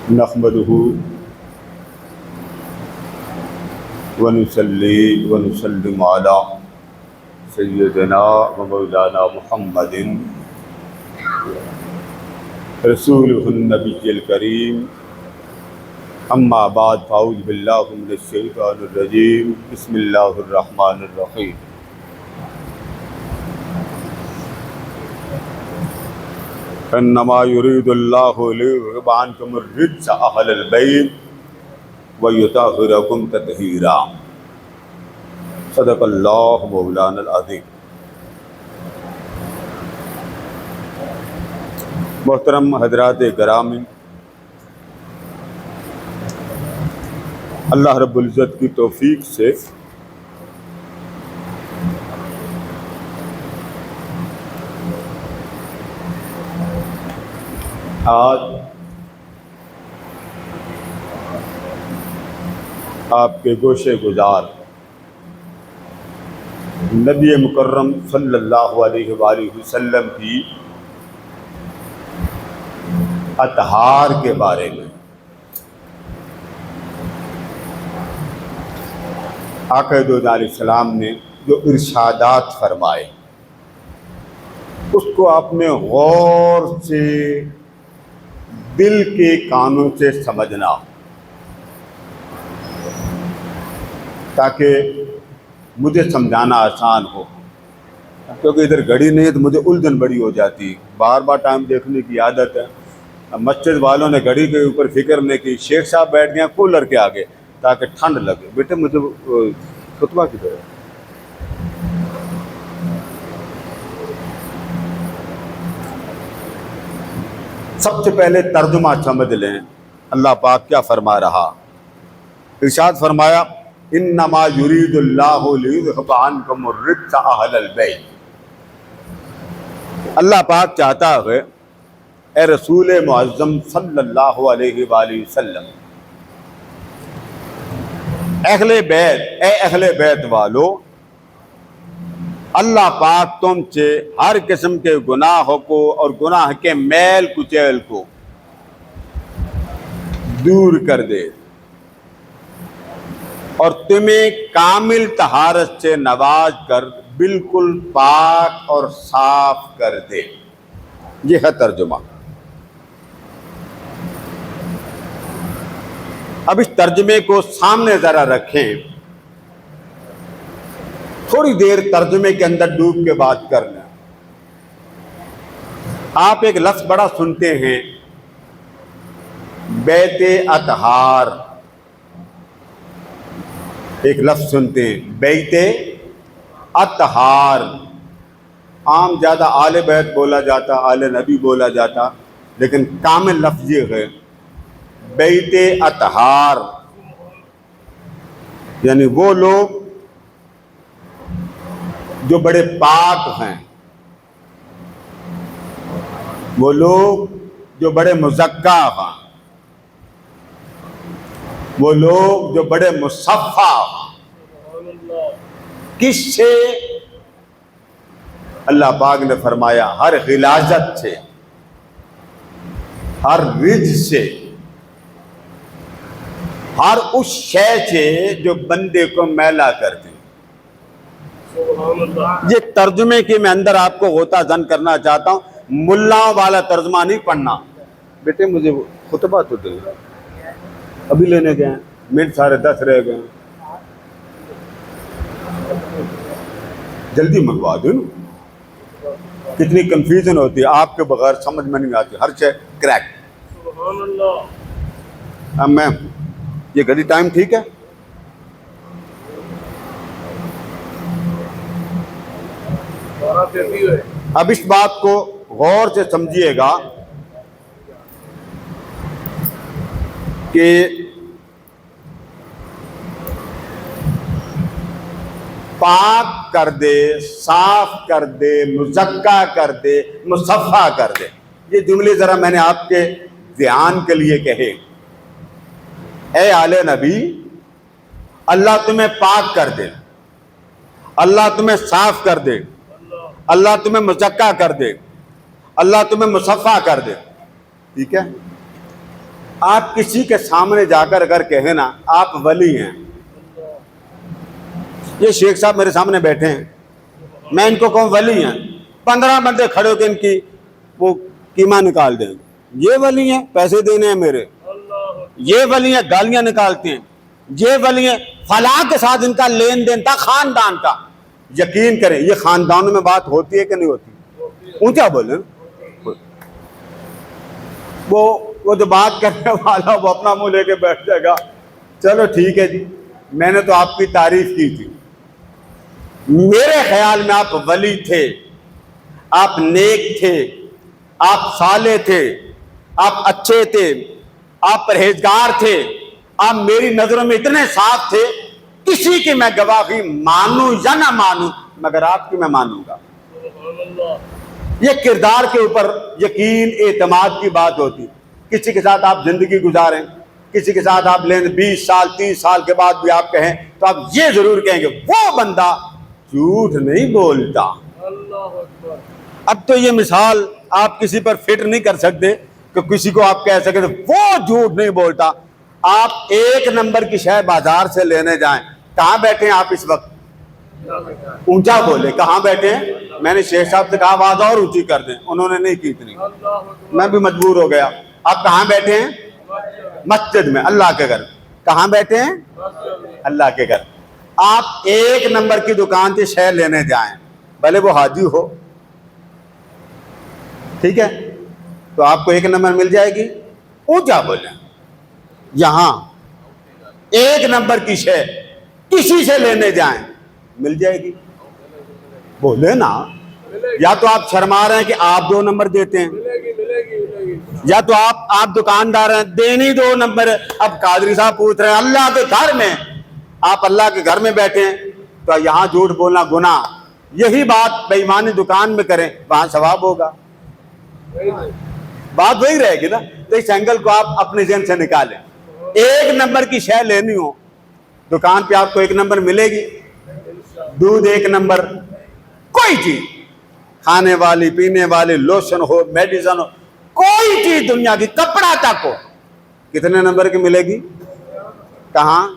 نحمدہ ونصلی ونسلم علی سیدنا و مولانا محمد رسولہ النبی الکریم، اما بعد فاعوذ باللہ من الشیطان الرجیم، بسم اللہ الرحمن الرحیم۔ انما یرید اللہ لیذہب عنکم الرجس اہل البیت ویطہرکم تطہیرا۔ صدق اللہ مولانا العظیم۔ محترم حضرات کرام، اللہ رب العزت کی توفیق سے آج آپ کے گوشے گزار نبی مکرم صلی اللہ علیہ وآلہ وسلم کی اطہار کے بارے میں، آقا دو علیہ السلام نے جو ارشادات فرمائے اس کو آپ نے غور سے دل کے کانوں سے سمجھنا، تاکہ مجھے سمجھانا آسان ہو، کیونکہ ادھر گھڑی نہیں ہے تو مجھے الجھن بڑی ہو جاتی، بار بار ٹائم دیکھنے کی عادت ہے۔ مسجد والوں نے گھڑی کے اوپر فکر نہیں کی، شیخ صاحب بیٹھ گئے کولر کے آگے تاکہ ٹھنڈ لگے۔ بیٹے مجھے خطبہ کی طرح سب سے پہلے ترجمہ سمجھ لیں، اللہ پاک کیا فرما رہا۔ ارشاد فرمایا، انما یرید اللہ لیذہب عنکم الرجس اہل البیت۔ اللہ پاک چاہتا ہے اے رسول معظم صلی اللہ علیہ وآلہ وسلم، اہل بیت والو، اللہ پاک تم سے ہر قسم کے گناہوں کو اور گناہ کے میل کچیل کو دور کر دے اور تمہیں کامل طہارت سے نواز کر بالکل پاک اور صاف کر دے۔ یہ ہے ترجمہ۔ اب اس ترجمے کو سامنے ذرا رکھیں، تھوڑی دیر ترجمے کے اندر ڈوب کے بات کر لیں۔ آپ ایک لفظ بڑا سنتے ہیں، بیت اطہار، ایک لفظ سنتے ہیں بیت اطہار۔ عام زیادہ آل بیت بولا جاتا، آل نبی بولا جاتا، لیکن کامل لفظ یہ ہے بیت اطہار، یعنی وہ لوگ جو بڑے پاک ہیں، وہ لوگ جو بڑے مزکا ہیں، وہ لوگ جو بڑے مصفا ہیں۔ کس سے؟ اللہ پاک نے فرمایا ہر غلاظت سے، ہر رجس سے، ہر اس شے سے جو بندے کو میلا کر دے۔ یہ ترجمے کے میں اندر آپ کو غوطہ زن کرنا چاہتا ہوں، ملاؤں والا ترجمہ نہیں پڑھنا۔ بیٹے مجھے خطبہ تو دے، ابھی لینے گئے ہیں، منٹ 10:30 رہ گئے، جلدی منگوا دو نا۔ کتنی کنفیوژن ہوتی ہے، آپ کے بغیر سمجھ میں نہیں آتی، ہر شے کریکٹ۔ اب میں یہ گھڑی ٹائم ٹھیک ہے؟ اب اس بات کو غور سے سمجھیے گا کہ پاک کر دے، صاف کر دے، مزکا کر دے، مصفا کر دے۔ یہ جملے ذرا میں نے آپ کے دھیان کے لیے کہے۔ اے آل نبی، اللہ تمہیں پاک کر دے، اللہ تمہیں صاف کر دے، اللہ تمہیں مزکا کر دے، اللہ تمہیں مصفا کر دے، ٹھیک ہے؟ آپ کسی کے سامنے جا کر اگر کہیں نا آپ ولی ہیں، یہ شیخ صاحب میرے سامنے بیٹھے ہیں، میں ان کو کہوں ولی ہیں، 15 بندے کھڑے ہو کے ان کی وہ قیمہ نکال دیں، یہ ولی ہیں، پیسے دینے ہیں میرے، یہ ولی ہیں، گالیاں نکالتے ہیں، یہ ولی ہیں، فلاں کے ساتھ ان کا لین دین تھا خاندان کا۔ یقین کریں یہ خاندانوں میں بات ہوتی ہے کہ نہیں ہوتی؟ اونچا بولیں۔ وہ جو بات کرنے والا وہ اپنا منہ لے کے بیٹھ جائے گا، چلو ٹھیک ہے جی، میں نے تو آپ کی تعریف کی تھی، میرے خیال میں آپ ولی تھے، آپ نیک تھے، آپ صالح تھے، آپ اچھے تھے، آپ پرہیزگار تھے، آپ میری نظروں میں اتنے صاف تھے، کسی کی میں گواہی مانوں یا نہ مانوں مگر آپ کی میں مانوں گا۔ یہ کردار کے اوپر یقین اعتماد کی بات ہوتی۔ کسی کے ساتھ آپ زندگی گزاریں، کسی کے ساتھ آپ لیں 20 سال 30 سال کے بعد بھی آپ کہیں تو آپ یہ ضرور کہیں گے وہ بندہ جھوٹ نہیں بولتا۔ اب تو یہ مثال آپ کسی پر فٹ نہیں کر سکتے کہ کسی کو آپ کہہ سکیں وہ جھوٹ نہیں بولتا۔ آپ 1 نمبر کی شے بازار سے لینے جائیں، کہاں بیٹھے ہیں آپ اس وقت؟ اونچا بولے، کہاں بیٹھے ہیں؟ میں نے شیخ صاحب سے کہا آواز اور اونچی کر دیں، انہوں نے نہیں کی اتنی، میں بھی مجبور ہو گیا۔ آپ کہاں بیٹھے ہیں؟ مسجد میں، اللہ کے گھر۔ کہاں بیٹھے ہیں؟ اللہ کے گھر۔ آپ 1 نمبر کی دکان سے شے لینے جائیں، بھلے وہ حاجی ہو، ٹھیک ہے، تو آپ کو 1 نمبر مل جائے گی؟ اونچا بولیں۔ یہاں 1 نمبر کی شے کسی سے لینے جائیں مل جائے گی؟ بولے نا۔ یا تو آپ شرما رہے ہیں کہ آپ 2 نمبر دیتے ہیں، یا تو آپ دکاندار ہیں دینی 2 نمبر ہے۔ اب قادری صاحب پوچھ رہے ہیں اللہ کے گھر میں، آپ اللہ کے گھر میں بیٹھے ہیں تو یہاں جھوٹ بولنا گناہ، یہی بات بے ایمانی دکان میں کریں وہاں ثواب ہوگا، بات وہی رہے گی نا۔ تو اس اینگل کو آپ اپنے ذہن سے نکالیں۔ 1 نمبر کی شے لینی ہو دکان پہ آپ کو 1 نمبر ملے گی، دودھ 1 نمبر، کوئی چیز کھانے والی پینے والی، لوشن ہو میڈیسن ہو، کوئی چیز دنیا کی، کپڑا تک ہو، کتنے نمبر کی ملے گی؟ کہاں؟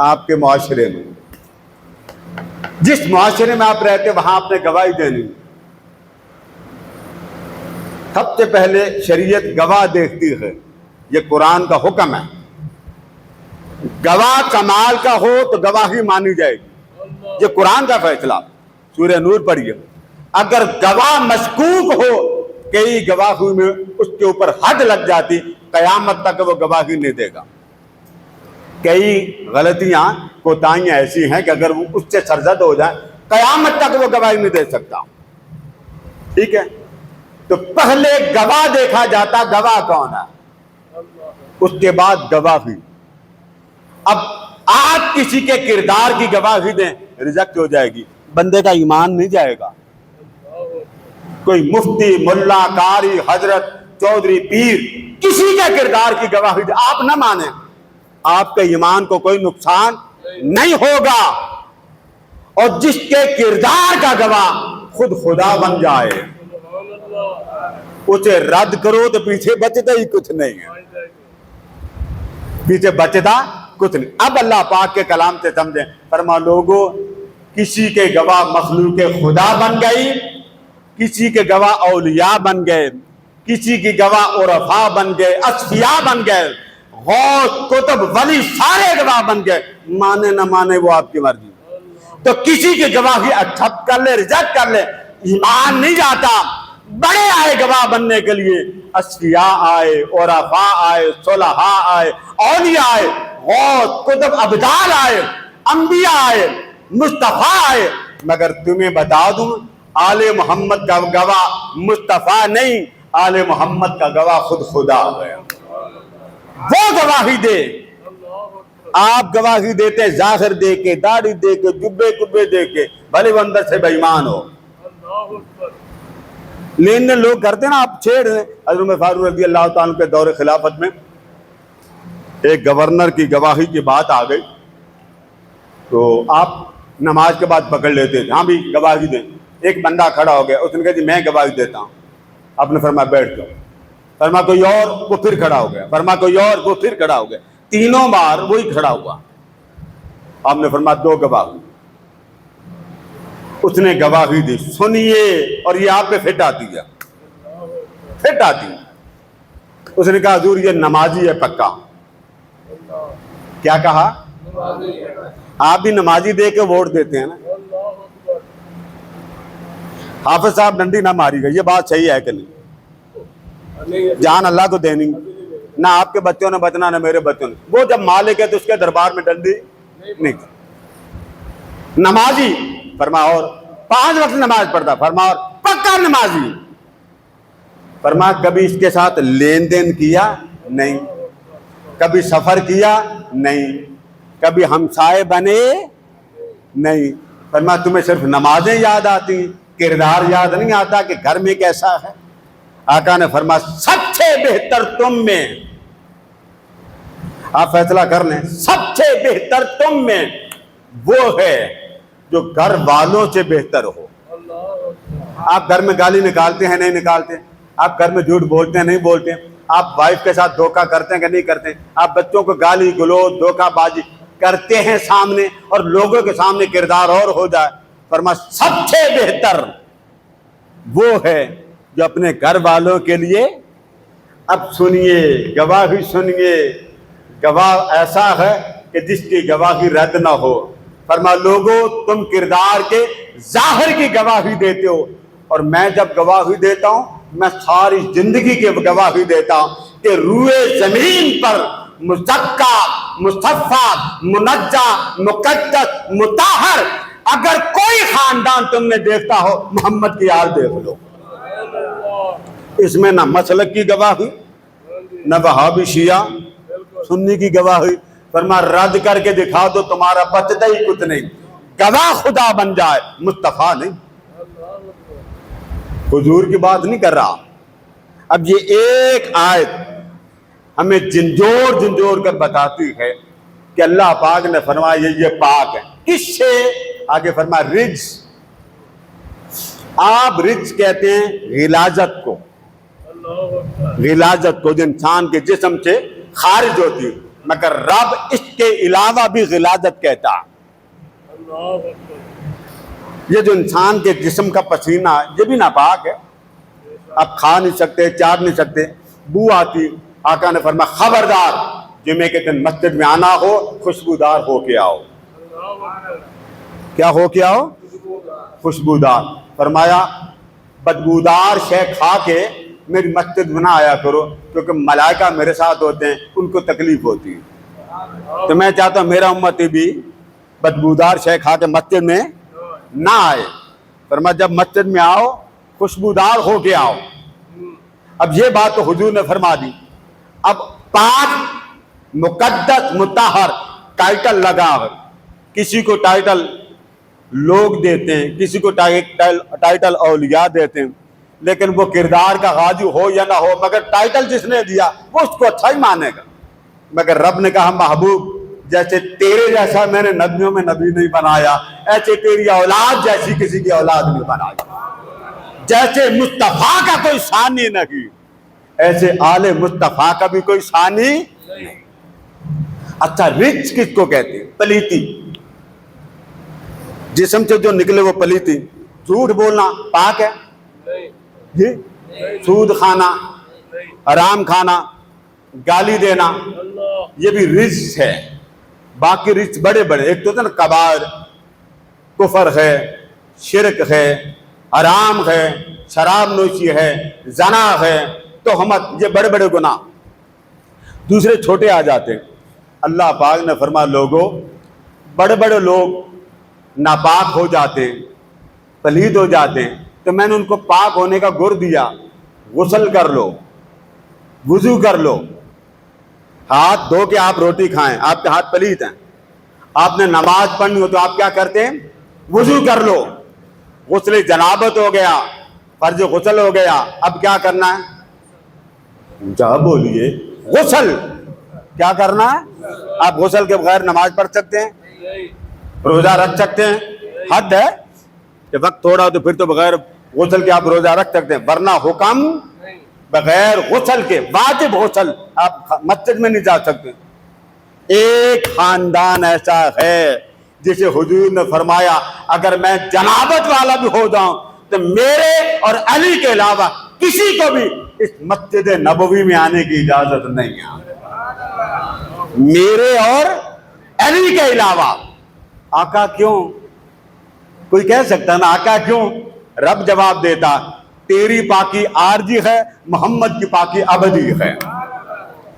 آپ کے معاشرے میں، جس معاشرے میں آپ رہتے وہاں آپ نے گواہی دینی۔ سب سے پہلے شریعت گواہ دیکھتی ہے، یہ قرآن کا حکم ہے، گواہ کمال کا ہو تو گواہی مانی جائے گی، یہ قرآن کا فیصلہ۔ سورہ نور پڑھیے، اگر گواہ مشکوک ہو، کئی گواہی میں اس کے اوپر حد لگ جاتی، قیامت تک وہ گواہی نہیں دے گا۔ کئی غلطیاں کوتاہیاں ایسی ہیں کہ اگر وہ اس سے سرزد ہو جائیں قیامت تک وہ گواہی نہیں دے سکتا، ٹھیک ہے؟ تو پہلے گواہ دیکھا جاتا، گواہ کون ہے، اس کے بعد گواہی۔ اب آپ کسی کے کردار کی گواہی دیں ریجیکٹ ہو جائے گی، بندے کا ایمان نہیں جائے گا۔ کوئی مفتی، ملا، قاری، حضرت، چودھری، پیر کسی کے کردار کی گواہی دیں، آپ نہ مانیں، آپ کے ایمان کو کوئی نقصان نہیں ہوگا۔ اور جس کے کردار کا گواہ خود خدا بن جائے اسے رد کرو تو پیچھے بچتا ہی کچھ نہیں ہے، پیچھے بچتا کچھ نہیں۔ اب اللہ پاک کے کلام سے سمجھیں، فرما لوگوں کسی کے گواہ مخلوق خدا بن گئی، کسی کے گواہ اولیاء بن گئے، کسی کی گواہ عرفاء بن گئے، اصفیاء بن گئے، غوث کتب ولی سارے گواہ بن گئے، مانے نہ مانے وہ آپ کی مرضی۔ تو کسی کی گواہی ایکسپٹ کر لے ریجیکٹ کر لے، ایمان نہیں جاتا۔ بڑے آئے گواہ بننے کے لیے، اصفیاء آئے، عرفاء آئے، صلحاء آئے، اولیاء آئے، غوث کتب ابدال آئے، انبیاء آئے، مصطفیٰ آئے، مگر تمہیں بتا دوں آل محمد کا گواہ مصطفیٰ نہیں، آل محمد کا گواہ خود خدا ہے۔ وہ گواہی دے، آپ گواہی دیتے ظاہر دے کے، داڑھی دے کے، جبے کبے دے کے، بھلے وہ اندر سے بے ایمان ہو۔ لین دین لوگ کرتے نا، آپ چھیڑ ہیں۔ حضرت عمر فاروق رضی اللہ تعالیٰ کے دور خلافت میں ایک گورنر کی گواہی کی بات آ گئی تو آپ نماز کے بعد پکڑ لیتے تھے، ہاں بھی گواہی دیں۔ ایک بندہ کھڑا ہو گیا، اس نے کہا جی میں گواہی دیتا ہوں۔ آپ نے فرمایا بیٹھ جاؤ۔ فرما کوئی اور، وہ پھر کھڑا ہو گیا، فرما کوئی اور، وہ پھر کھڑا ہو گیا، تینوں بار وہی کھڑا ہوا۔ آپ نے فرما 2 گواہ ہوئی، اس نے گواہی دی، سنیے، اور یہ آپ پہ فٹ آتی ہے، فٹ آتی ہے۔ اس نے کہا حضور یہ نمازی ہے پکا۔ کیا کہا؟ آپ بھی نمازی دے کے ووٹ دیتے ہیں نا۔ حافظ صاحب ڈنڈی نہ ماری گئی، یہ بات صحیح ہے کہ نہیں؟ جان اللہ کو دینی، نہ آپ کے بچوں نے بچنا نہ میرے بچوں نے۔ وہ جب مالک ہے تو اس کے دربار میں ڈنڈی نہیں۔ نمازی، فرما اور 5 وقت نماز پڑھتا، فرما اور پکا نمازی۔ فرما کبھی اس کے ساتھ لین دین کیا؟ نہیں۔ کبھی سفر کیا؟ نہیں۔ کبھی ہمسائے بنے؟ نہیں۔ فرما تمہیں صرف نمازیں یاد آتی، کردار یاد نہیں آتا کہ گھر میں کیسا ہے؟ آقا نے فرما سب سے بہتر تم میں، آپ فیصلہ کر لیں، سب سے بہتر تم میں وہ ہے جو گھر والوں سے بہتر ہو۔ آپ گھر میں گالی نکالتے ہیں نہیں نکالتے؟ آپ گھر میں جھوٹ بولتے ہیں نہیں بولتے؟ آپ وائف کے ساتھ دھوکہ کرتے ہیں کہ نہیں کرتے؟ آپ بچوں کو گالی گلوچ دھوکہ بازی کرتے ہیں سامنے، اور لوگوں کے سامنے کردار اور ہو جائے؟ فرما سب سے بہتر وہ ہے جو اپنے گھر والوں کے لیے، اب سنیے گواہی سنیے، گواہ ایسا ہے کہ جس کی گواہی رد نہ ہو۔ فرما لوگوں تم کردار کے ظاہر کی گواہی دیتے ہو، اور میں جب گواہی دیتا ہوں میں ساری زندگی کی گواہی دیتا ہوں کہ روئے زمین پر مزکا، مصفا، منجا، مقدس، مطہر اگر کوئی خاندان تم نے دیکھتا ہو، محمد کی آل دیکھ لو۔ اس میں نہ مسلک کی گواہی، نہ وہابی شیعہ سنی کی گواہی۔ فرما رد کر کے دکھا دو، تمہارا بچتا ہی کچھ نہیں، گواہ خدا بن جائے، مصطفیٰ نہیں۔ حضور کی بات نہیں کر رہا۔ اب یہ ایک آیت ہمیں جھنجھوڑ کر بتاتی ہے کہ اللہ پاک نے فرمایا یہ پاک ہے، کس سے؟ آگے فرما رجس، آپ رجس کہتے ہیں غلاظت کو، غلاظت کو جو انسان کے جسم سے خارج ہوتی ہے، مگر رب اس کے علاوہ بھی غلاظت کہتا ہے۔ یہ جو انسان کے جسم کا پسینہ ہے یہ بھی ناپاک ہے، آپ کھا نہیں سکتے، چار نہیں سکتے، بو آتی۔ آقا نے فرمایا خبردار جمعے کے دن مسجد میں آنا ہو خوشبودار ہو کے آؤ۔ کیا ہو کے آؤ؟ خوشبودار۔ فرمایا بدبودار شے کھا کے میری مسجد میں نہ آیا کرو، کیونکہ ملائکہ میرے ساتھ ہوتے ہیں، ان کو تکلیف ہوتی ہے۔ تو میں چاہتا ہوں میرا امتی بھی بدبودار شے کھا کے مسجد میں نہ آئے۔ فرمایا جب مسجد میں آؤ خوشبودار ہو کے آؤ۔ اب یہ بات تو حضور نے فرما دی۔ اب پاک، مقدس، مطہر ٹائٹل لگا ہے، کسی کو ٹائٹل لوگ دیتے ہیں، کسی کو ٹائٹل اولیاء دیتے ہیں، لیکن وہ کردار کا غازی ہو یا نہ ہو، مگر ٹائٹل جس نے دیا وہ اس کو اچھا ہی مانے گا۔ مگر رب نے کہا محبوب جیسے تیرے جیسا میں نے نبیوں میں نبی نہیں بنایا، ایسے تیری اولاد جیسی کسی کی اولاد نہیں بنائی، جیسے مصطفیٰ کا کوئی ثانی نہیں ایسے آل مصطفیٰ کا بھی کوئی ثانی نہیں۔ اچھا رچ کس کو کہتے ہیں؟ پلیتی، جسم سے جو نکلے وہ پلیتی۔ جھوٹ بولنا پاک ہے جی؟ سود کھانا، حرام کھانا، گالی دینا، یہ بھی رجس ہے۔ باقی رجس بڑے بڑے، ایک تو نا کبائر، کفر ہے، شرک ہے، حرام ہے، شراب نوشی ہے، زنا ہے، تہمت، یہ بڑے بڑے گناہ۔ دوسرے چھوٹے آ جاتے ہیں۔ اللہ پاک نے فرمایا لوگوں بڑے بڑے لوگ ناپاک ہو جاتے ہیں، پلید ہو جاتے ہیں، تو میں نے ان کو پاک ہونے کا گر دیا، غسل کر لو، وضو کر لو، ہاتھ دھو کے آپ روٹی کھائیں، آپ کے ہاتھ پلید ہیں، آپ نے نماز پڑھنی ہو تو آپ کیا کرتے ہیں؟ وضو کر لو۔ غسل جنابت ہو گیا، فرض غسل ہو گیا، اب کیا کرنا ہے؟ جا بولیے، غسل کیا کرنا ہے؟ آپ غسل کے بغیر نماز پڑھ سکتے ہیں؟ روزہ رکھ سکتے ہیں؟ حد ہے کہ وقت تھوڑا تو پھر تو بغیر غسل کے آپ روزہ رکھ سکتے ہیں، ورنہ حکم بغیر غسل کے، واجب غسل، آپ مسجد میں نہیں جا سکتے۔ ایک خاندان ایسا ہے جسے حضور نے فرمایا اگر میں جنابت والا بھی ہو جاؤں تو میرے اور علی کے علاوہ کسی کو بھی اس مسجد نبوی میں آنے کی اجازت نہیں ہے، میرے اور علی کے علاوہ۔ آقا کیوں؟ کوئی کہہ سکتا نا آقا کیوں؟ رب جواب دیتا تیری پاکی عارضی ہے، محمد کی پاکی ابدی ہے۔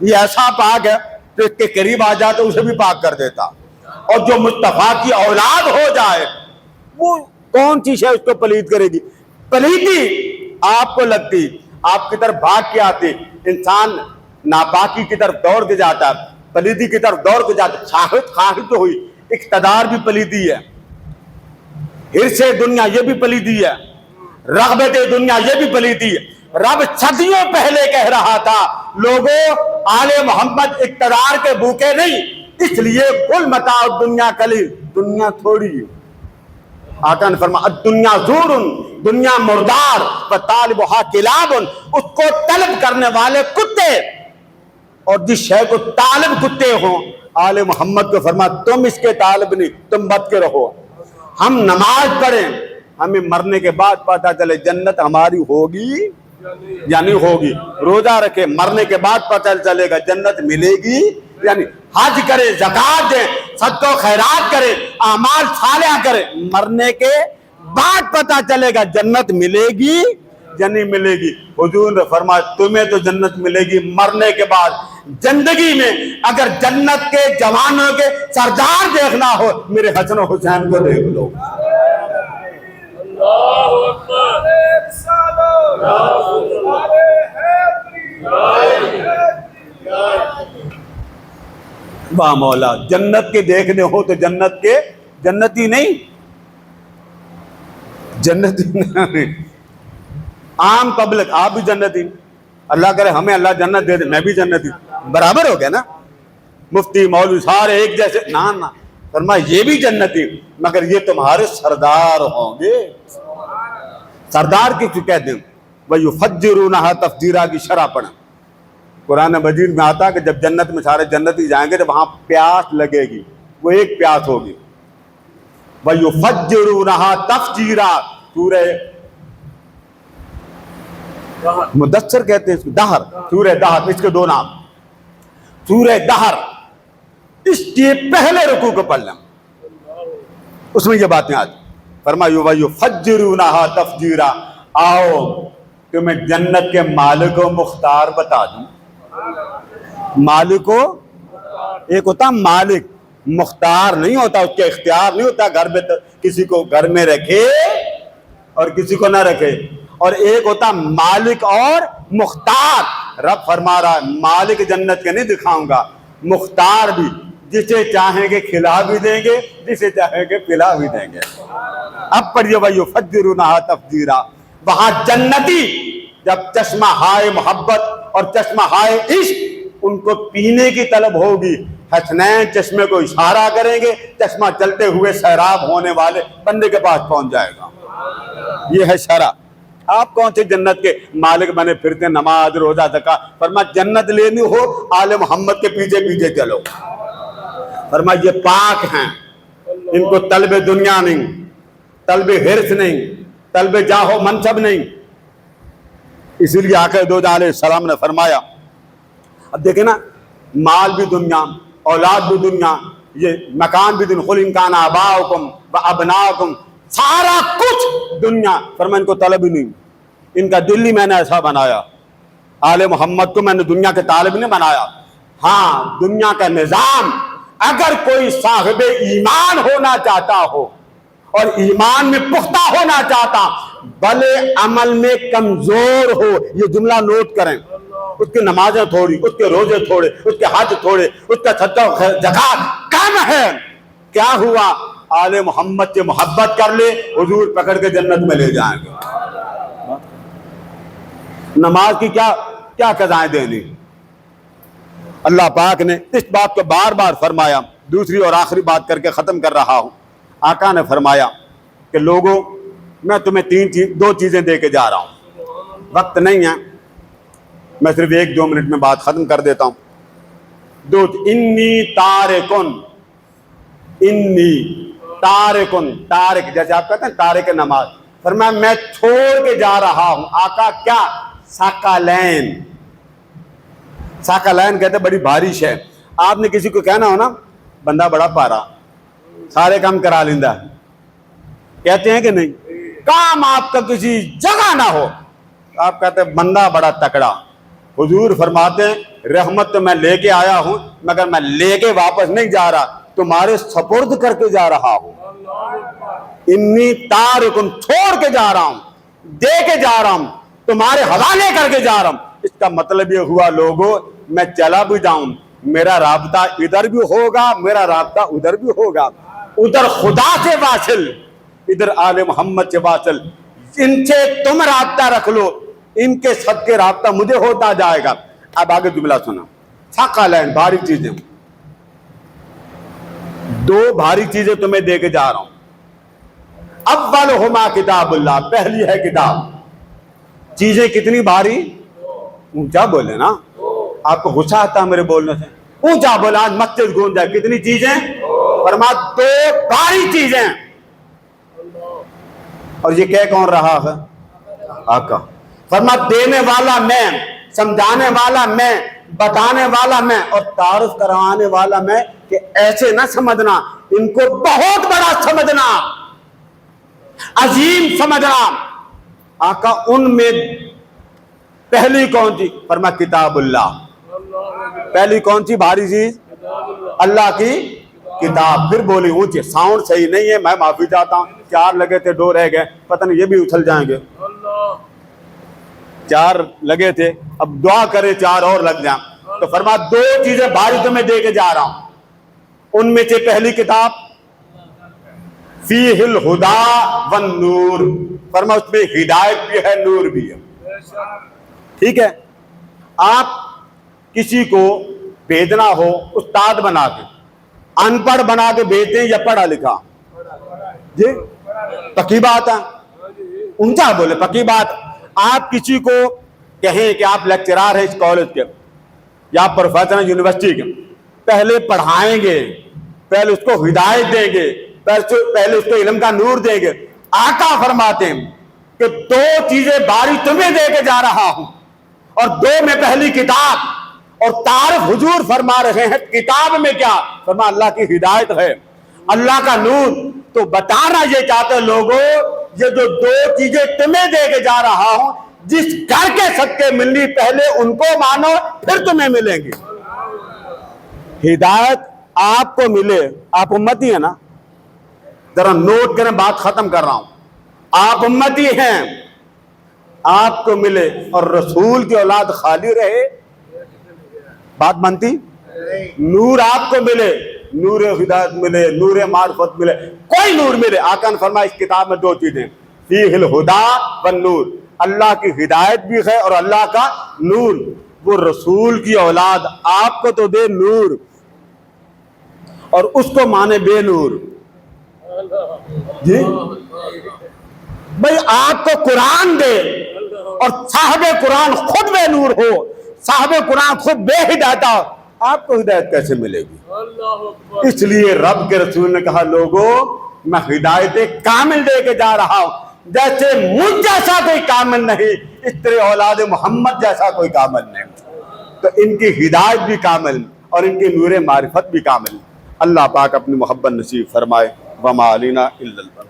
یہ ایسا پاک ہے کہ اس کے قریب آ جائے تو اسے بھی پاک کر دیتا، اور جو مصطفیٰ کی اولاد ہو جائے وہ کون سی شے اس کو پلید کرے گی؟ پلیدی آپ کو لگتی، آپ کی طرف بھاگ کے آتی، انسان ناپاکی کی طرف دوڑ کے جاتا، پلیدی کی طرف دوڑ کے جاتا۔ خواہش تو ہوئی، اقتدار بھی پلیدی ہے، حرص دنیا یہ بھی پلیدی ہے، رغبت دنیا یہ بھی پلیدی ہے۔ رب صدیوں پہلے کہہ رہا تھا لوگوں آل محمد اقتدار کے بھوکے نہیں، اس لیے کل متاع دنیا قلیل، دنیا تھوڑی ہے۔ آقا نے فرمایا الدنیا زور، دنیا مردار، وطالبھا کلاب، اس کو طلب کرنے والے کتے، اور جس شے کو طالب کتے ہوں آل محمد کو فرمایا تم اس کے طالب نہیں، تم بچ کے رہو۔ ہم نماز پڑھیں، ہمیں مرنے کے بعد پتہ چلے جنت ہماری ہوگی یا نہیں ہوگی، روزہ رکھے مرنے کے بعد پتہ چلے گا جنت ملے گی یعنی، حج کرے، زکات دے، صدقہ و خیرات کرے، اعمال صالحہ کرے، مرنے کے بعد پتہ چلے گا جنت ملے گی یا نہیں ملے گی۔ حضور نے فرمایا تمہیں تو جنت ملے گی مرنے کے بعد، زندگی میں اگر جنت کے جوانوں کے سردار دیکھنا ہو میرے حسن و حسین کو دیکھ لو۔ واہ مولا، جنت کے دیکھنے ہو تو جنت کے جنتی نہیں، جنتی نہیں، عام پبلک، آپ بھی جنتی، اللہ کرے ہمیں اللہ جنت دے دے، میں بھی جنتی، برابر ہو گیا نا، مفتی مولوی سارے ایک جیسے، نہ فرمایا یہ بھی جنتی مگر یہ تمہارے سردار ہوں گے۔ سردار کی کہتے ہیں وَيُفَجِّرُونَهَا تَفْجِيرًا کی شرح پڑھیں، قرآن مجید میں آتا کہ جب جنت میں سارے جنتی جائیں گے تو وہاں پیاس لگے گی، وہ ایک پیاس ہوگی، وَيُفَجِّرُونَهَا تَفْجِيرًا، سورہ مدثر کہتے ہیں اس کو، دہر، سورہ دہر، اس کے دو نام، سورہ دہر، اس کے پہلے رکوع کو پڑھ لیں، اس میں یہ باتیں آتی۔ فرمایا وَيُفَجِّرُونَهَا تَفْجِيرًا، آؤ تمہیں جنت کے مالک و مختار بتا دوں۔ مالک و، ایک ہوتا مالک، مختار نہیں ہوتا، اس کے اختیار نہیں ہوتا، گھر میں کسی کو گھر میں رکھے اور کسی کو نہ رکھے، اور ایک ہوتا مالک اور مختار۔ رب فرما رہا ہے مالک جنت کے نہیں دکھاؤں گا، مختار بھی، جسے چاہیں گے کھلا بھی دیں گے، جسے چاہیں گے پلا بھی دیں گے۔ اب پڑھیے وَيُفَجِّرُونَهَا تَفْجِيرًا، وہاں جنتی جب چشمہ ہائے محبت اور چشمہ ہائے عشق ان کو پینے کی طلب ہوگی، حسنین چشمے کو اشارہ کریں گے، چشمہ چلتے ہوئے سیراب ہونے والے بندے کے پاس پہنچ جائے گا۔ یہ ہے شرع۔ آپ کون سے جنت کے مالک بنے پھرتے نماز روزہ زکات؟ فرمایا جنت لینی ہو آل محمد کے پیچھے پیچھے چلو۔ فرمایا یہ پاک ہیں، ان کو طلب دنیا نہیں، طلب حرص نہیں، طلب جاہ و منصب نہیں۔ اسی لیے آقا دو علیہ السلام نے فرمایا، اب دیکھیں نا، مال بھی دنیا، اولاد بھی دنیا، یہ مکان بھی دنیا، قل ان کان آباؤکم و ابناؤکم، سارا کچھ دنیا۔ فرمایا ان کو طلب ہی نہیں، ان کا دل ہی میں نے ایسا بنایا، آل محمد کو میں نے دنیا کے طالب نہیں بنایا۔ ہاں دنیا کا نظام، اگر کوئی صاحب ایمان ہونا چاہتا ہو اور ایمان میں پختہ ہونا چاہتا، بھلے عمل میں کمزور ہو، یہ جملہ نوٹ کریں، اس کی نمازیں تھوڑی، اس کے روزے تھوڑے، اس کے حج تھوڑے، اس کا صدقہ زکات کم ہے، کیا ہوا؟ آل محمد سے محبت کر لے، حضور پکڑ کے جنت میں لے جائیں گے۔ نماز کی کیا قضائیں دینی؟ اللہ پاک نے اس بات کو بار بار فرمایا۔ دوسری اور آخری بات کر کے ختم کر رہا ہوں، آقا نے فرمایا کہ لوگوں میں تمہیں دو چیزیں دے کے جا رہا ہوں، وقت نہیں ہے، میں صرف 1-2 منٹ میں بات ختم کر دیتا ہوں. انی تارکن، انی تارکن، تارک جیسے آپ کہتے ہیں تارک نماز، فرمایا میں چھوڑ کے جا رہا ہوں. آقا کیا؟ ثقلین. ثقلین کہتے ہیں بڑی بارش ہے. آپ نے کسی کو کہنا ہو نا بندہ بڑا پارا، سارے کام کرا لیندہ، کہتے ہیں کہ نہیں؟ کام آپ کا کسی جگہ نہ ہو، آپ کہتے ہیں بندہ بڑا تکڑا. حضور فرماتے ہیں رحمت تو میں لے کے آیا ہوں مگر میں لے کے واپس نہیں جا رہا، تمہارے سپرد کر کے جا رہا ہوں. انی تارکن، چھوڑ کے جا رہا ہوں، دے کے جا رہا ہوں، تمہارے حوالے کر کے جا رہا ہوں. اس کا مطلب یہ ہوا لوگوں میں چلا بھی جاؤں میرا رابطہ ادھر بھی ہوگا، میرا رابطہ ادھر بھی ہوگا. ادھر خدا سے واصل، ادھر آل محمد سے واصل. ان سے تم رابطہ رکھ لو، ان کے صدقے رابطہ مجھے ہوتا جائے گا. اب آگے جملہ سنا. ثقلین، بھاری چیزیں. 2 بھاری چیزیں تمہیں دے کے جا رہا ہوں. اولہما کتاب اللہ، پہلی ہے کتاب. چیزیں کتنی بھاری؟ اونچا بولے نا، آپ کو غصہ آتا ہے میرے بولنے سے؟ اونچا بولا، آج مسجد گونج جائے. کتنی چیزیں؟ فرما 2 بھاری چیزیں. اور یہ کہہ کون رہا ہے؟ آقا. فرما دینے والا میں، سمجھانے والا میں، بتانے والا میں، اور تعارف کروانے والا میں. کہ ایسے نہ سمجھنا، ان کو بہت بڑا سمجھنا، عظیم سمجھنا. آقا ان میں پہلی کون تھی؟ فرما کتاب اللہ. پہلی کون سی بھاری چیز؟ اللہ کی کتاب. پھر بولی اونچی، ساؤنڈ صحیح نہیں ہے، میں معافی چاہتا ہوں. 4 لگے تھے 2 رہ گئے، پتہ نہیں یہ بھی اچھل جائیں گے. 4 لگے تھے، اب دعا کرے 4 اور لگ جائیں. تو فرما 2 چیزیں بھاری تمہیں دے کے جا رہا ہوں. ان میں سے پہلی کتاب فیہ الہدی والنور. فرما اس میں ہدایت بھی ہے، نور بھی ہے. ٹھیک ہے؟ آپ کسی کو بھیجنا ہو استاد بنا کے، ان پڑھ بنا کے بھیجتے ہیں یا پڑھا لکھا؟ جی پکی بات ہے، اونچا بولے، پکی بات. آپ کسی کو کہیں کہ آپ لیکچرار ہیں اس کالج کے یا آپ پروفیسر ہیں یونیورسٹی کے، پہلے پڑھائیں گے، پہلے اس کو ہدایت دیں گے، پہلے اس کو علم کا نور دیں گے. آقا فرماتے ہیں کہ 2 چیزیں باری تمہیں دے کے جا رہا ہوں، اور 2 میں پہلی کتاب. اور تعارف حضور فرما رہے ہیں کتاب میں کیا؟ فرما اللہ کی ہدایت ہے، اللہ کا نور. تو بتانا یہ چاہتے لوگوں، یہ جو 2 چیزیں تمہیں دے کے جا رہا ہوں، جس گھر کے صدقے ملنی پہلے ان کو مانو پھر تمہیں ملیں گی. ہدایت آپ کو ملے، آپ امتی ہیں نا، ذرا نوٹ کریں، بات ختم کر رہا ہوں. آپ امتی ہیں، آپ کو ملے، اور رسول کی اولاد خالی رہے، بات بنتی؟ نور آپ کو ملے، نور ہدایت ملے، نور معرفت ملے، کوئی نور ملے. آقا نے فرمایا اس کتاب میں 2 چیزیں، فیہ الہدی والنور. اللہ کی ہدایت بھی ہے اور اللہ کا نور. وہ رسول کی اولاد آپ کو تو دے نور، اور اس کو مانے بے نور. جی بھئی آپ کو قرآن دے اور صاحب قرآن خود بے نور ہو، صاحب قرآن خود بے ہدایت ہو، آپ کو ہدایت کیسے ملے گی؟ اس لیے رب کے رسول نے کہا لوگوں میں ہدایت کامل دے کے جا رہا ہوں. جیسے مجھ جیسا کوئی کامل نہیں، اس طرح اولاد محمد جیسا کوئی کامل نہیں. تو ان کی ہدایت بھی کامل اور ان کی نور معرفت بھی کامل. اللہ پاک اپنی محبت نصیب فرمائے. وما علینا الا البلاغ.